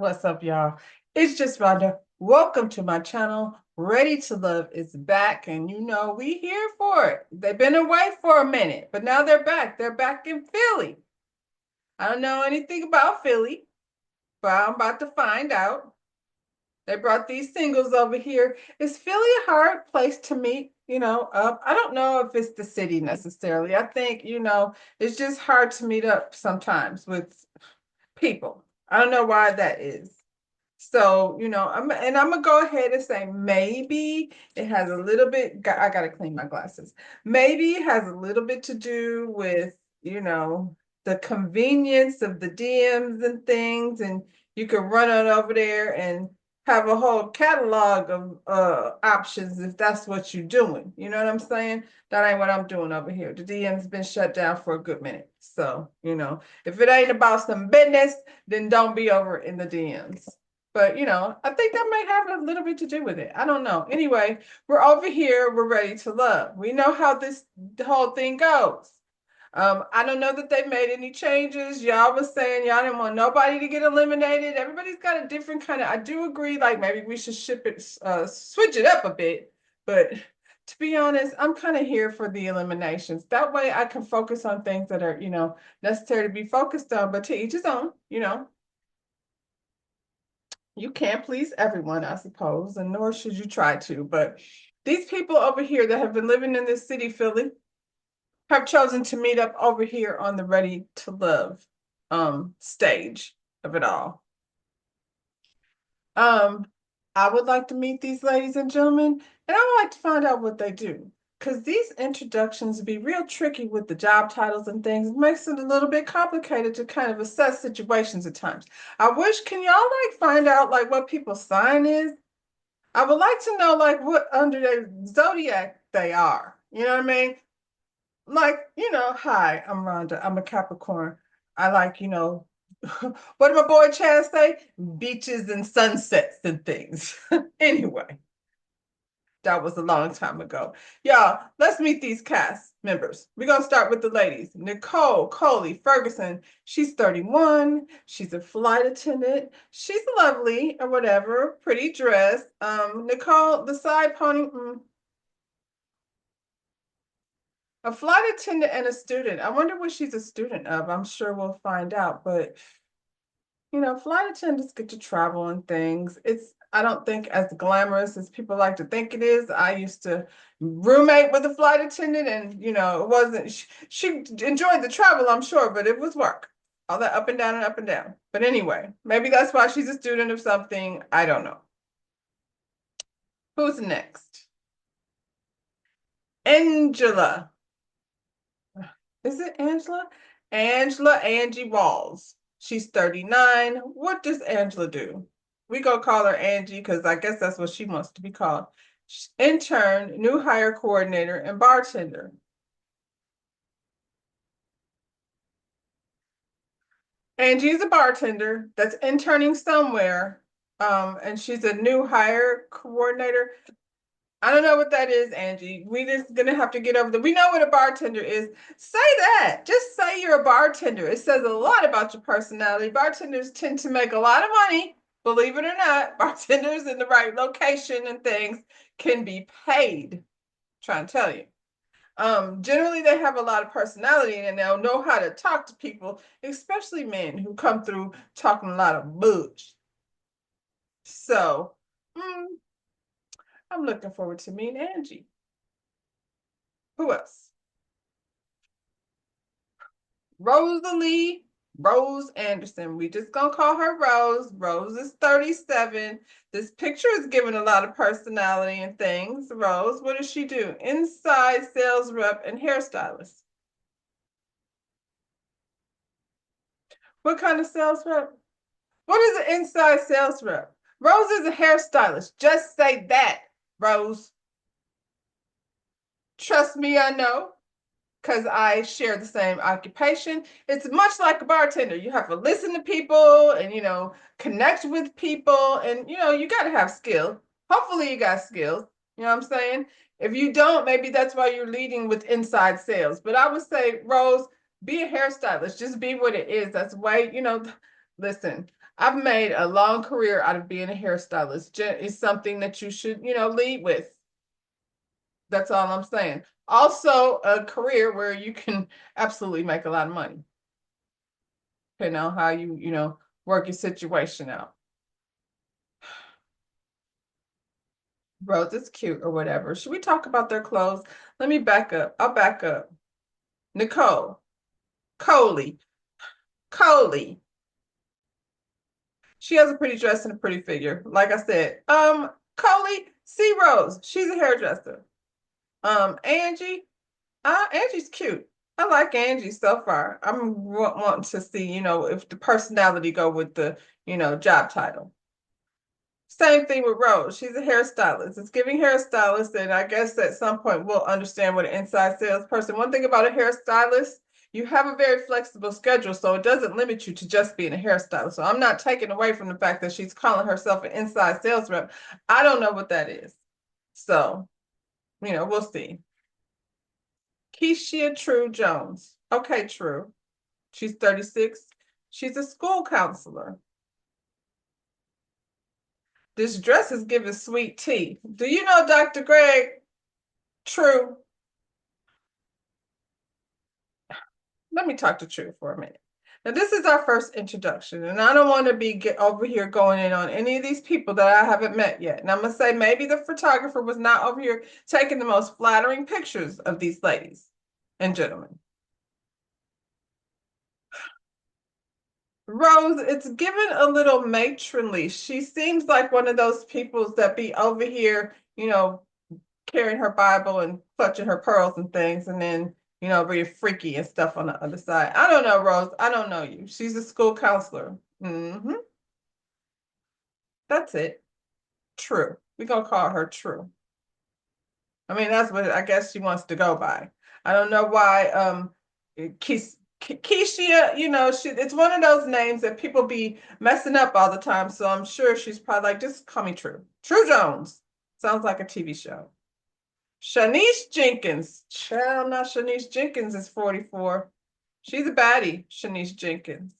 What's up, y'all? It's just Rhonda. Welcome to my channel. Ready to Love is back, and we here for it. They've been away for a minute, but now they're back. They're back in Philly. I don't know anything about Philly, but I'm about to find out. They brought these singles over here. Is Philly a hard place to meet? I don't know if it's the city necessarily. I think, it's just hard to meet up sometimes with people. I don't know why that is. So, I'm gonna go ahead and say maybe it has a little bit, I gotta clean my glasses. Maybe it has a little bit to do with, the convenience of the DMs and things, and you can run on over there and have a whole catalog of options if that's what you're doing. You know what I'm saying? That ain't what I'm doing over here. The DM's been shut down for a good minute. So, if it ain't about some business, then don't be over in the DMs. But I think that might have a little bit to do with it. I don't know. Anyway, we're over here. We're ready to love. We know how this whole thing goes. I don't know that they made any changes. Y'all was saying y'all didn't want nobody to get eliminated. Everybody's got a different kind of. I do agree. Like maybe we should switch it up a bit. But to be honest, I'm kind of here for the eliminations. That way, I can focus on things that are necessary to be focused on. But to each his own. You can't please everyone, I suppose, and nor should you try to. But these people over here that have been living in this city, Philly, have chosen to meet up over here on the Ready to Love stage of it all. I would like to meet these ladies and gentlemen, and I would like to find out what they do. Because these introductions be real tricky with the job titles and things. It makes it a little bit complicated to kind of assess situations at times. I wish, can y'all like find out like what people's sign is? I would like to know like what under their zodiac they are. You know what I mean? Like, hi, I'm Rhonda. I'm a Capricorn. I like, what did my boy Chad say? Beaches and sunsets and things. Anyway, that was a long time ago. Y'all, let's meet these cast members. We're going to start with the ladies. Nicole Coley Ferguson. She's 31. She's a flight attendant. She's lovely or whatever, pretty dressed. Nicole, the side pony, a flight attendant and a student. I wonder what she's a student of. I'm sure we'll find out. But, flight attendants get to travel and things. I don't think as glamorous as people like to think it is. I used to roommate with a flight attendant and, it wasn't, she enjoyed the travel, I'm sure, but it was work. All that up and down and up and down. But anyway, maybe that's why she's a student of something. I don't know. Who's next? Angela. Is it Angela? Angela Angie Walls. She's 39. What does Angela do? We go call her Angie because I guess that's what she wants to be called. Intern, new hire coordinator, and bartender. Angie is a bartender that's interning somewhere, and she's a new hire coordinator. I don't know what that is, Angie. We just gonna have to get over that. We know what a bartender is. Say that. Just say you're a bartender. It says a lot about your personality. Bartenders tend to make a lot of money, believe it or not. Bartenders in the right location and things can be paid. I'm trying to tell you. Generally they have a lot of personality and they'll know how to talk to people, especially men who come through talking a lot of bullshit. So, I'm looking forward to meeting Angie. Who else? Rosalie Rose Anderson. We just gonna call her Rose. Rose is 37. This picture is giving a lot of personality and things. Rose, what does she do? Inside sales rep and hairstylist. What kind of sales rep? What is an inside sales rep? Rose is a hairstylist. Just say that, Rose. Trust me, I know, because I share the same occupation. It's much like a bartender. You have to listen to people and, connect with people. And, you got to have skill. Hopefully you got skills. You know what I'm saying? If you don't, maybe that's why you're leading with inside sales. But I would say, Rose, be a hairstylist. Just be what it is. That's why, listen, I've made a long career out of being a hairstylist. It's something that you should, lead with. That's all I'm saying. Also, a career where you can absolutely make a lot of money, depending on how you work your situation out. Rose is cute or whatever. Should we talk about their clothes? Let me back up. I'll back up. Nicole, Coley, Coley. She has a pretty dress and a pretty figure. Like I said, Coley, see Rose. She's a hairdresser. Angie, Angie's cute. I like Angie so far. I'm wanting to see, if the personality go with the, job title. Same thing with Rose. She's a hairstylist. It's giving hairstylist, and I guess at some point we'll understand what an inside salesperson. One thing about a hairstylist, you have a very flexible schedule, so it doesn't limit you to just being a hairstylist. So I'm not taking away from the fact that she's calling herself an inside sales rep. I don't know what that is. So, we'll see. Keisha True Jones. Okay, True. She's 36. She's a school counselor. This dress is giving sweet tea. Do you know Dr. Greg? True. Let me talk to True for a minute. Now, this is our first introduction, and I don't want to be over here going in on any of these people that I haven't met yet. And I'm going to say maybe the photographer was not over here taking the most flattering pictures of these ladies and gentlemen. Rose, it's given a little matronly. She seems like one of those people that be over here, carrying her Bible and clutching her pearls and things, and then, very freaky and stuff on the other side. I don't know, Rose. I don't know you. She's a school counselor. That's it. True. We're going to call her True. I mean, that's what I guess she wants to go by. I don't know why Keisha, it's one of those names that people be messing up all the time. So I'm sure she's probably like, just call me True. True Jones. Sounds like a TV show. Shanice Jenkins. Child, not Shanice Jenkins is 44. She's a baddie, Shanice Jenkins.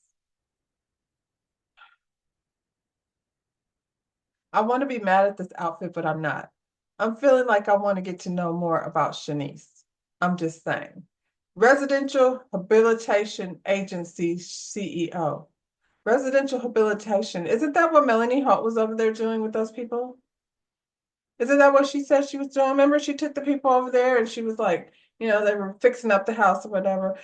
I want to be mad at this outfit, but I'm not. I'm feeling like I want to get to know more about Shanice. I'm just saying. Residential Habilitation Agency CEO. Residential habilitation. Isn't that what Melanie Holt was over there doing with those people? Isn't that what she said she was doing? Remember, she took the people over there and she was like, they were fixing up the house or whatever.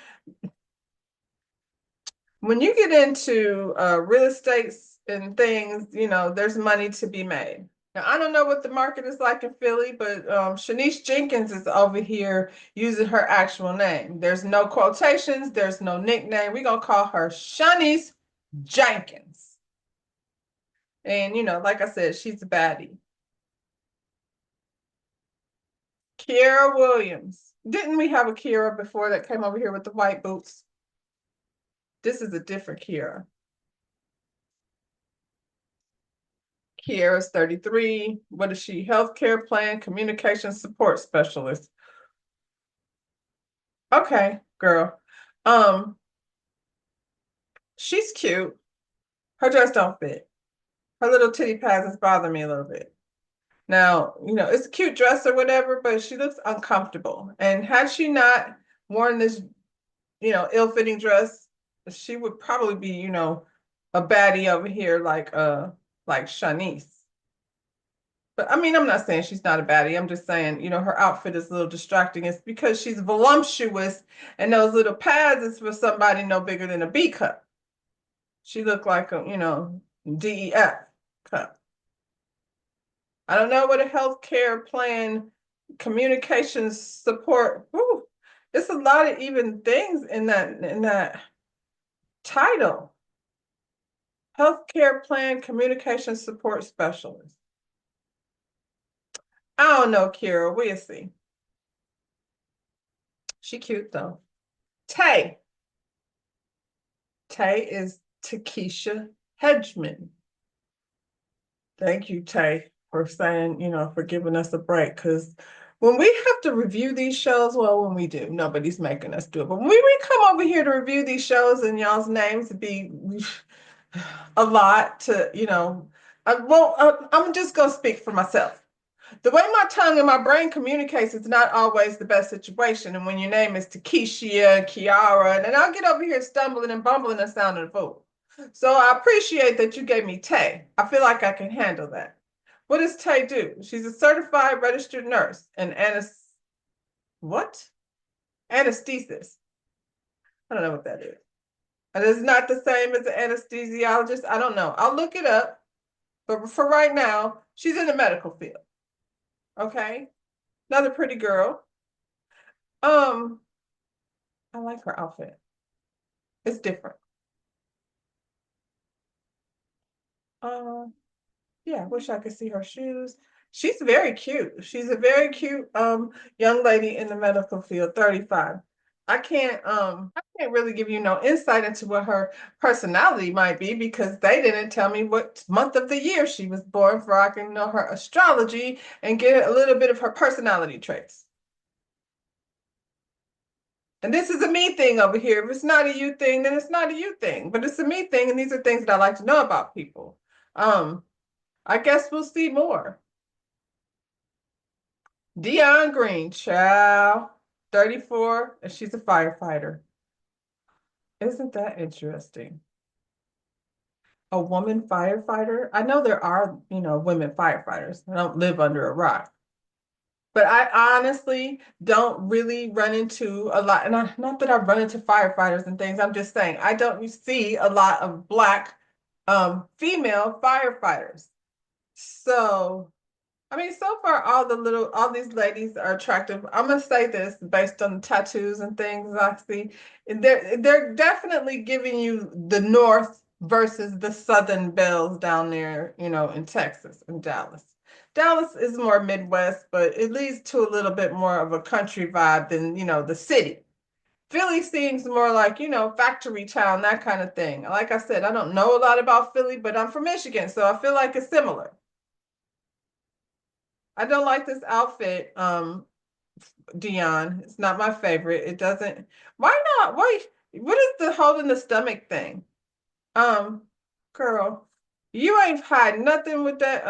When you get into real estate and things, there's money to be made. Now, I don't know what the market is like in Philly, but Shanice Jenkins is over here using her actual name. There's no quotations. There's no nickname. We're going to call her Shanice Jenkins. And, like I said, she's a baddie. Kiera Williams. Didn't we have a Kiera before that came over here with the white boots? This is a different Kiera. Kiera's 33. What is she? Healthcare plan, communication support specialist. Okay, girl. She's cute. Her dress don't fit. Her little titty pads is bothering me a little bit. Now, it's a cute dress or whatever, but she looks uncomfortable. And had she not worn this, ill-fitting dress, she would probably be, a baddie over here like Shanice. But I mean, I'm not saying she's not a baddie. I'm just saying, her outfit is a little distracting. It's because she's voluptuous and those little pads is for somebody no bigger than a B cup. She looked like a, DEF cup. I don't know what a healthcare plan, communications support. Whew, it's a lot of even things in that title. Healthcare plan, communication support specialist. I don't know, Kira. We'll see. She cute though. Tay. Tay is Takesha Hedgeman. Thank you, Tay, for saying, for giving us a break. Because when we have to review these shows, well, when we do, nobody's making us do it. But when we come over here to review these shows and y'all's names be a lot to, I'm just going to speak for myself. The way my tongue and my brain communicates is not always the best situation. And when your name is Takeshia, Kiara, and then I'll get over here stumbling and bumbling and sounding a fool. So I appreciate that you gave me Tay. I feel like I can handle that. What does Tay do? She's a certified registered nurse and what? Anesthesis. I don't know what that is. And it's not the same as an anesthesiologist. I don't know. I'll look it up. But for right now, she's in the medical field. Okay. Another pretty girl. Um, I like her outfit. It's different. Uh, yeah, I wish I could see her shoes. She's very cute. She's a very cute young lady in the medical field, 35. I can't really give you no insight into what her personality might be because they didn't tell me what month of the year she was born for I can know her astrology and get a little bit of her personality traits. And this is a me thing over here. If it's not a you thing, then it's not a you thing. But it's a me thing, and these are things that I like to know about people. Um, I guess we'll see more. Dion Green, child, 34, and she's a firefighter. Isn't that interesting? A woman firefighter? I know there are, women firefighters. I don't live under a rock. But I honestly don't really run into a lot, and not that I've run into firefighters and things. I'm just saying I don't see a lot of Black female firefighters. So, I mean, so far all these ladies are attractive. I'm gonna say this based on the tattoos and things I see. They're definitely giving you the North versus the Southern belles down there, in Texas and Dallas. Dallas is more Midwest, but it leads to a little bit more of a country vibe than, the city. Philly seems more like, factory town, that kind of thing. Like I said, I don't know a lot about Philly, but I'm from Michigan, so I feel like it's similar. I don't like this outfit, Dion. It's not my favorite. It doesn't. Why not? Why? What is the holding the stomach thing? Um, Girl, you ain't hiding nothing with that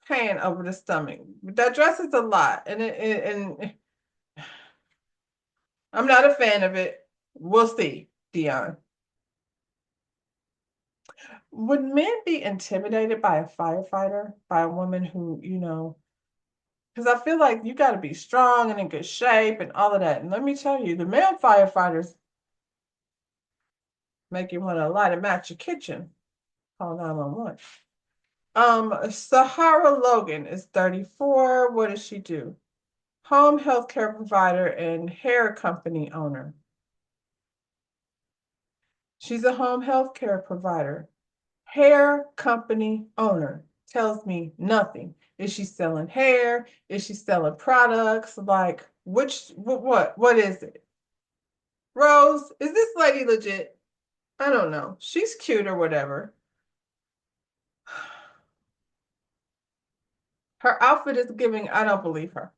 hand over the stomach. That dress is a lot, and I'm not a fan of it. We'll see, Dion. Would men be intimidated by a firefighter, by a woman who, because I feel like you got to be strong and in good shape and all of that. And let me tell you, the male firefighters make you want to light a match your kitchen. Call 911. Sahara Logan is 34. What does she do? Home healthcare provider and hair company owner. She's a home healthcare provider. Hair company owner tells me nothing. Is she selling hair? Is she selling products? Like, what is it? Rose, is this lady legit? I don't know. She's cute or whatever. Her outfit is giving, I don't believe her.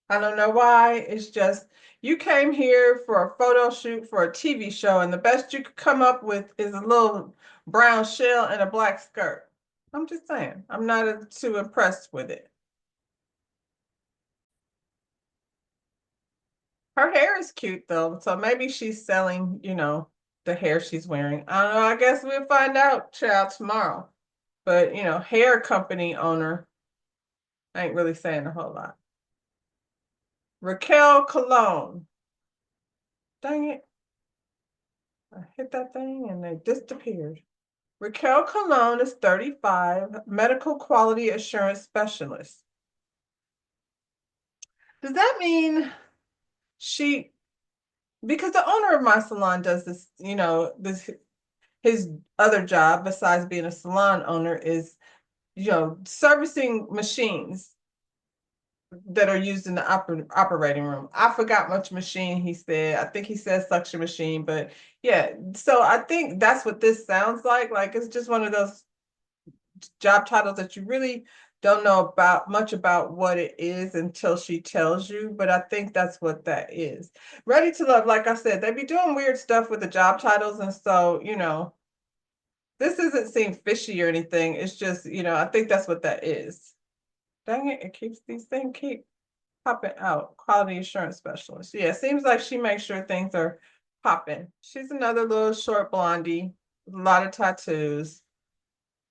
I don't know why. It's just you came here for a photo shoot for a TV show, and the best you could come up with is a little brown shell and a black skirt. I'm just saying, I'm not too impressed with it. Her hair is cute though, so maybe she's selling, the hair she's wearing. I don't know. I guess we'll find out, child, tomorrow. But, hair company owner ain't really saying a whole lot. Raquel Cologne. Dang it. I hit that thing and it disappeared. Raquel Cologne is 35, medical quality assurance specialist. Does that mean she, because the owner of my salon does this, his other job besides being a salon owner is, servicing machines that are used in the operating room. I forgot which machine he said. I think he said suction machine, but yeah. So I think that's what this sounds like. Like it's just one of those job titles that you really don't know about much about what it is until she tells you. But I think that's what that is. Ready to Love, like I said, they be doing weird stuff with the job titles, and so This doesn't seem fishy or anything. It's just, I think that's what that is. Dang it, these things keep popping out. Quality assurance specialist. Yeah, it seems like she makes sure things are popping. She's another little short blondie with a lot of tattoos.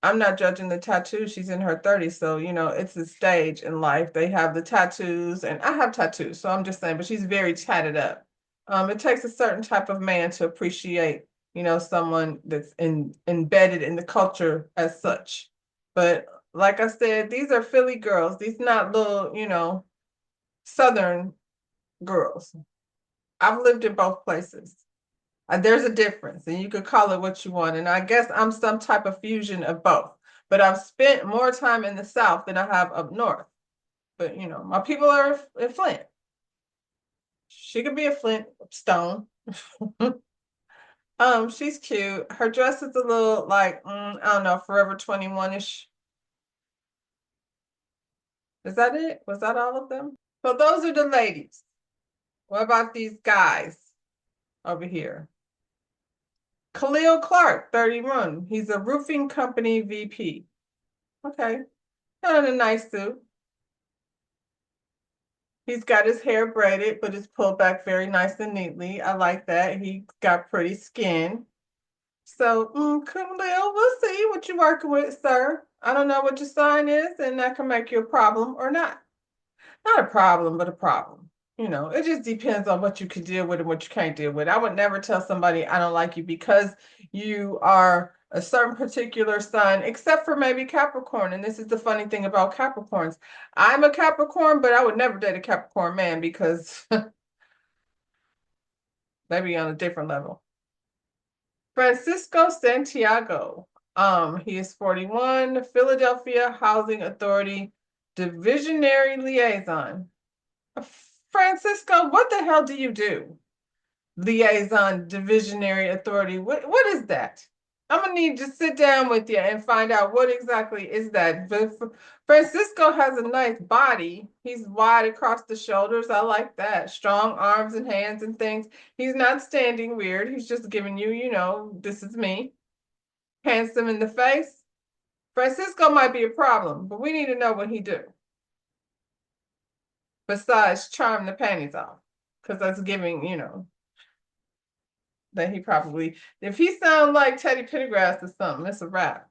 I'm not judging the tattoos. She's in her 30s, so it's a stage in life. They have the tattoos, and I have tattoos, so I'm just saying, but she's very tatted up. It takes a certain type of man to appreciate, someone that's embedded in the culture as such. But like I said, these are Philly girls. These not little, Southern girls. I've lived in both places. There's a difference, and you could call it what you want. And I guess I'm some type of fusion of both. But I've spent more time in the South than I have up north. But my people are in Flint. She could be a Flint stone. She's cute. Her dress is a little like, I don't know, Forever 21-ish. Is that it? Was that all of them? So those are the ladies. What about these guys over here? Khalil Clark, 31. He's a roofing company VP. Okay. Not in a nice suit. He's got his hair braided, but it's pulled back very nice and neatly. I like that. He got pretty skin. So, Khalil, we'll see what you're working with, sir. I don't know what your sign is, and that can make you a problem or not. Not a problem, but a problem. It just depends on what you can deal with and what you can't deal with. I would never tell somebody I don't like you because you are a certain particular sign, except for maybe Capricorn. And this is the funny thing about Capricorns. I'm a Capricorn, but I would never date a Capricorn man because maybe on a different level. Francisco Santiago. He is 41, Philadelphia Housing Authority Divisionary Liaison. Francisco, what the hell do you do? Liaison Divisionary Authority. What is that? I'm gonna need to sit down with you and find out what exactly is that. But Francisco has a nice body. He's wide across the shoulders. I like that. Strong arms and hands and things. He's not standing weird. He's just giving you, this is me. Handsome in the face. Francisco might be a problem, but we need to know what he do. Besides charm the panties off. Because that's giving, that he probably, if he sounds like Teddy Pendergrass or something, it's a wrap.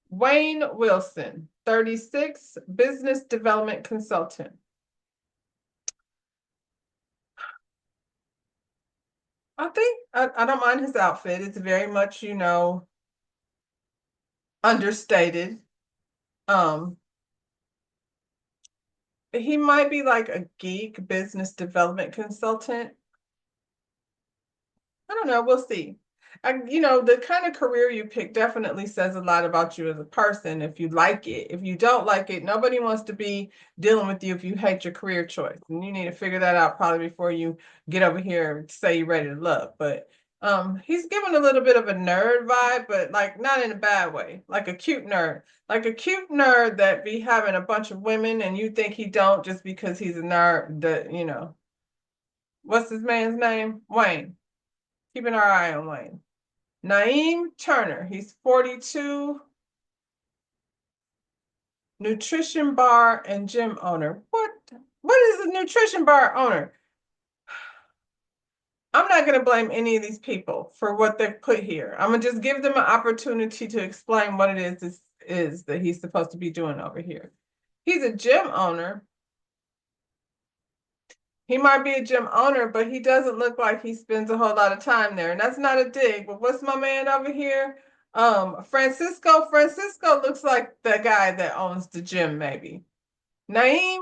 Wayne Wilson, 36, business development consultant. I think I don't mind his outfit. It's very much, understated. He might be like a geek business development consultant. I don't know. We'll see. The kind of career you pick definitely says a lot about you as a person if you like it. If you don't like it, nobody wants to be dealing with you if you hate your career choice. And you need to figure that out probably before you get over here and say you're ready to love. But he's given a little bit of a nerd vibe, but like not in a bad way, like a cute nerd. Like a cute nerd that be having a bunch of women and you think he don't just because he's a nerd that. What's his man's name? Wayne. Keeping our eye on Wayne. Naeem Turner, he's 42, nutrition bar and gym owner. What is a nutrition bar owner? I'm not going to blame any of these people for what they've put here. I'm going to just give them an opportunity to explain what it is that he's supposed to be doing over here. He's a gym owner. He might be a gym owner, but he doesn't look like he spends a whole lot of time there. And that's not a dig, but what's my man over here? Francisco. Francisco looks like the guy that owns the gym, maybe. Naeem,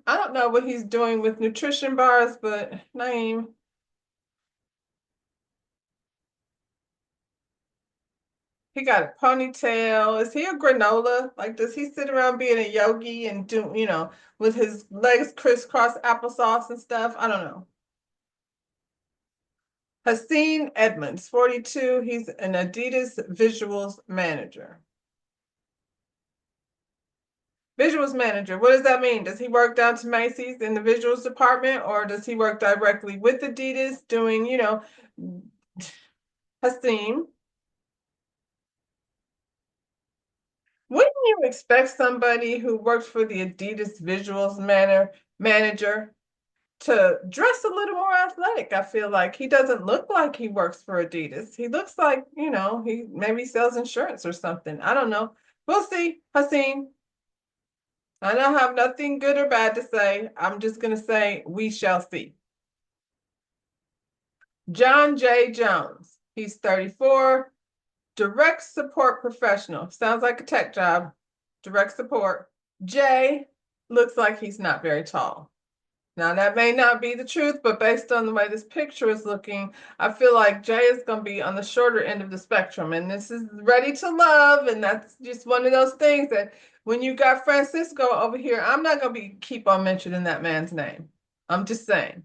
I don't know what he's doing with nutrition bars, but Naeem. He got a ponytail. Is he a granola? Like, does he sit around being a yogi and with his legs crisscross applesauce and stuff? I don't know. Haseen Edmonds, 42. He's an Adidas visuals manager. Visuals manager, what does that mean? Does he work down to Macy's in the visuals department, or does he work directly with Adidas doing, Haseen? Wouldn't you expect somebody who works for the Adidas visuals manager to dress a little more athletic? I feel like he doesn't look like he works for Adidas. He looks like, he maybe sells insurance or something. I don't know. We'll see, Haseen. I don't have nothing good or bad to say. I'm just going to say we shall see. John J. Jones. He's 34, direct support professional. Sounds like a tech job. Direct support. Jay looks like he's not very tall. Now, that may not be the truth, but based on the way this picture is looking, I feel like Jay is going to be on the shorter end of the spectrum. And this is Ready to Love. And that's just one of those things that when you got Francisco over here, I'm not going to keep on mentioning that man's name. I'm just saying.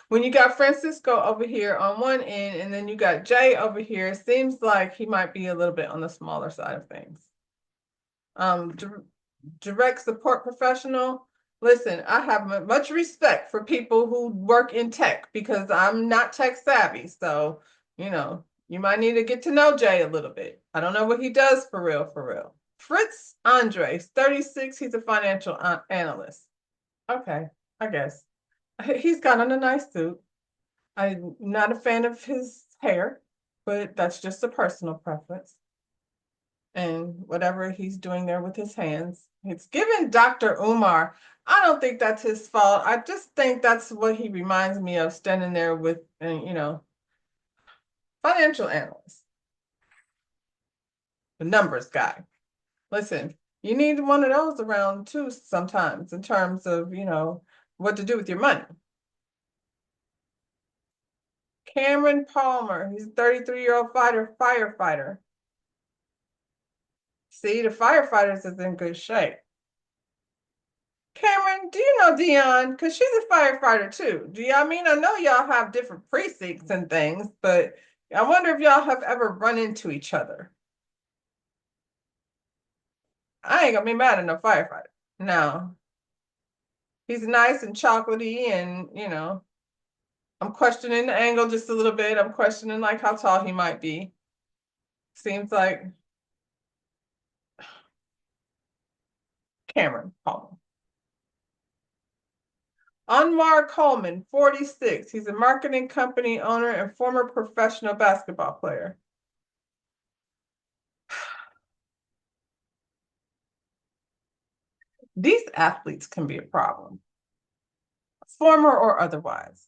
When you got Francisco over here on one end, and then you got Jay over here, it seems like he might be a little bit on the smaller side of things. Direct support professional. Listen, I have much respect for people who work in tech because I'm not tech savvy. So, you might need to get to know Jay a little bit. I don't know what he does for real, for real. Fritz Andres, 36. He's a financial analyst. Okay, I guess. He's got on a nice suit. I'm not a fan of his hair, but that's just a personal preference. And whatever he's doing there with his hands. It's given Dr. Umar. I don't think that's his fault. I just think that's what he reminds me of, standing there with, financial analyst, the numbers guy. Listen, you need one of those around too sometimes in terms of, what to do with your money. Cameron Palmer, he's a 33-year-old firefighter. See, the firefighters is in good shape. Cameron, do you know Dion? Because she's a firefighter too. I know y'all have different precincts and things, but I wonder if y'all have ever run into each other. I ain't gonna be mad at no firefighter. No. He's nice and chocolatey, and I'm questioning the angle just a little bit. I'm questioning like how tall he might be. Seems like Cameron Palmer. Anwar Coleman, 46. He's a marketing company owner and former professional basketball player. These athletes can be a problem, former or otherwise.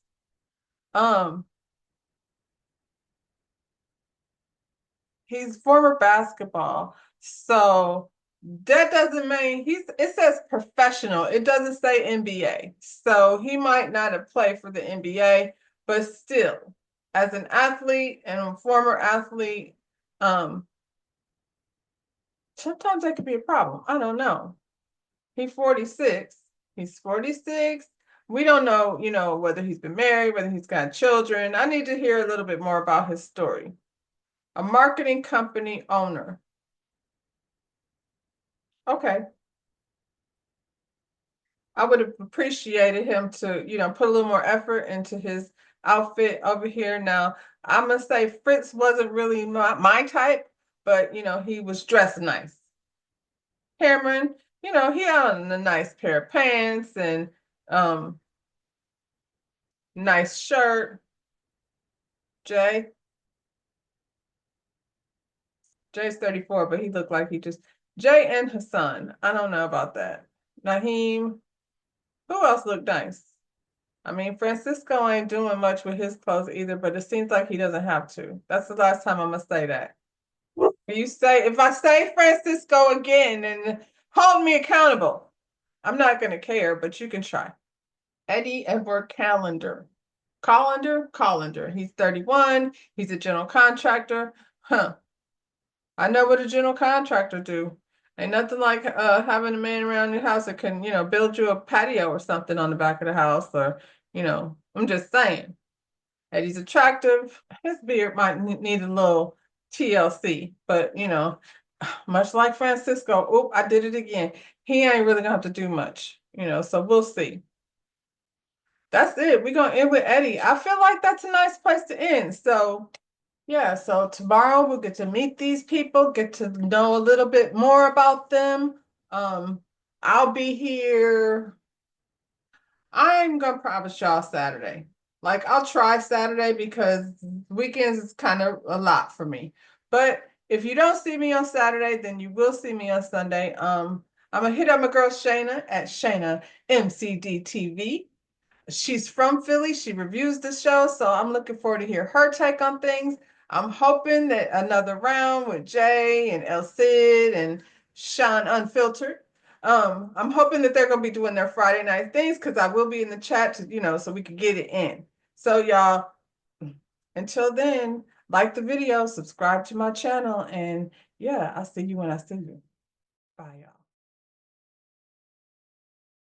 He's former basketball, so that doesn't mean it says professional. It doesn't say NBA. So he might not have played for the NBA, but still, as an athlete and a former athlete, sometimes that could be a problem. I don't know. He's 46. He's 46. We don't know, whether he's been married, whether he's got children. I need to hear a little bit more about his story. A marketing company owner. Okay. I would have appreciated him to, put a little more effort into his outfit over here. Now, I'm gonna say Fritz wasn't really my type, but he was dressed nice. Cameron, he had on a nice pair of pants and nice shirt. Jay's 34, but he looked like Jay and Hassan. I don't know about that. Naheem, who else looked nice? I mean, Francisco ain't doing much with his clothes either, but it seems like he doesn't have to. That's the last time I'm gonna say that. If I say Francisco again and hold me accountable, I'm not gonna care, but you can try. Eddie Edward Colander. He's 31. He's a general contractor. Huh. I know what a general contractor do. Ain't nothing like having a man around your house that can, build you a patio or something on the back of the house, or, I'm just saying. And he's attractive. His beard might need a little TLC, but much like Francisco, oop, I did it again. He ain't really gonna have to do much, so we'll see. That's it. We're gonna end with Eddie. I feel like that's a nice place to end. So Yeah, so tomorrow we'll get to meet these people, get to know a little bit more about them. Um, I'll be here. I'm gonna promise y'all Saturday. Like I'll try Saturday because weekends is kind of a lot for me. But if you don't see me on Saturday, then you will see me on Sunday. I'm gonna hit up my girl Shayna at Shayna MCD TV. She's from Philly. She reviews the show, so I'm looking forward to hear her take on things. I'm hoping that another round with Jay and El Cid and Sean Unfiltered. I'm hoping that they're gonna be doing their Friday night things because I will be in the chat to, so we can get it in. So y'all, until then, like the video, subscribe to my channel, and yeah, I'll see you when I see you. Bye, y'all.